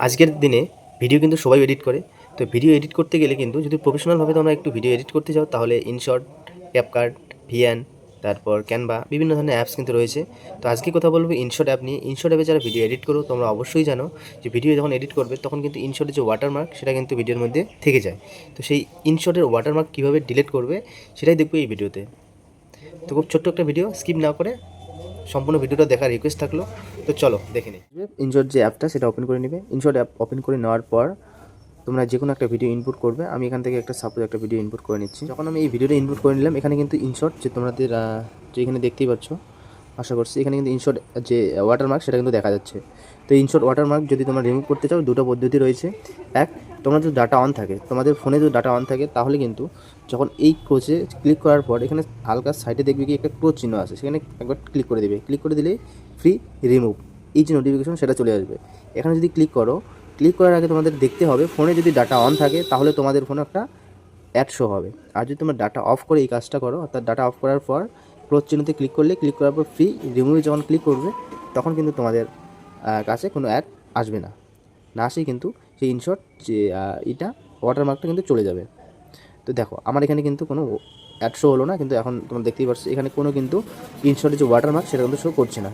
আজকের দিনে ভিডিও কিন্তু সবাই এডিট করে। তো ভিডিও এডিট করতে গেলে কিন্তু যদি প্রফেশনালভাবে তোমরা একটু ভিডিও এডিট করতে চাও তাহলে ইনশট, ক্যাপকাট, ভিএন, তারপর ক্যানভা বিভিন্ন ধরনের অ্যাপস কিন্তু রয়েছে। তো আজকে কথা বলবো ইনশট অ্যাপ নিয়ে। ইনশট অ্যাপে যারা ভিডিও এডিট করো তোমরা অবশ্যই জানো যে ভিডিও যখন এডিট করবে তখন কিন্তু ইনশটের যে ওয়াটারমার্ক সেটা কিন্তু ভিডিওর মধ্যে থেকে যায়। তো সেই ইনশটের ওয়াটারমার্ক কীভাবে ডিলিট করবে সেটাই দেখবো এই ভিডিওতে। তো খুব ছোট্ট একটা ভিডিও, স্কিপ না করে সম্পূর্ণ ভিডিওটা দেখার রিকোয়েস্ট থাকলো। তো চলো দেখে নিই। ইনশট যে অ্যাপটা সেটা ওপেন করে নেবে। ইনশট অ্যাপ ওপেন করে নেওয়ার পর তোমরা যে কোনো একটা ভিডিও ইনপুট করবে। আমি এখান থেকে সাপোজ একটা ভিডিও ইনপুট করে নিচ্ছি। যখন আমি এই ভিডিওটা ইনপুট করে নিলাম, এখানে কিন্তু ইনশট যে তোমাদের যে এখানে দেখতেই পাচ্ছ, আশা করছি এখানে কিন্তু ইনশট যে ওয়াটারমার্ক সেটা কিন্তু দেখা যাচ্ছে। তো ইনশট ওয়াটারমার্ক যদি তোমরা রিমুভ করতে চাও দুটো পদ্ধতি রয়েছে। এক, তোমরা যদি ডাটা অন থাকে, তোমাদের ফোনে যদি ডাটা অন থাকে তাহলে কিন্তু যখন এই ক্রোচে ক্লিক করার পর এখানে হালকা সাইডে দেখবে কি একটা ক্রোচ চিহ্ন আছে, সেখানে একবার ক্লিক করে দেবে। ক্লিক করে দিলেই ফ্রি রিমুভ এই যে নোটিফিকেশন সেটা চলে আসবে। এখানে যদি ক্লিক করো, ক্লিক করার আগে তোমাদের দেখতে হবে ফোনে যদি ডাটা অন থাকে তাহলে তোমাদের ফোনে একটা অ্যাড শো হবে। আর যদি তোমরা ডাটা অফ করে এই কাজটা করো, অর্থাৎ ডাটা অফ করার পর ক্লোজ চিহ্নতে ক্লিক করলে, ক্লিক করার পর ফ্রি রিমুভে যখন ক্লিক করবে তখন কিন্তু তোমাদের কাছে কোনো অ্যাড আসবে না। না আসেই কিন্তু সেই ইনশট যে এটা ওয়াটারমার্কটা কিন্তু চলে যাবে। তো দেখো আমার এখানে কিন্তু কোনো অ্যাড শো হলো না, কিন্তু এখন তোমরা দেখতেই পাচ্ছ এখানে কোনো কিন্তু ইনশটের যে ওয়াটারমার্ক সেটা কিন্তু শো করছে না।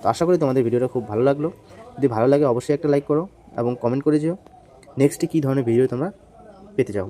তো আশা করি তোমাদের ভিডিওটা খুব ভালো লাগলো। যদি ভালো লাগে অবশ্যই একটা লাইক করো এবং কমেন্ট করে যেও নেক্সটে কী ধরনের ভিডিও তোমরা পেতে চাও।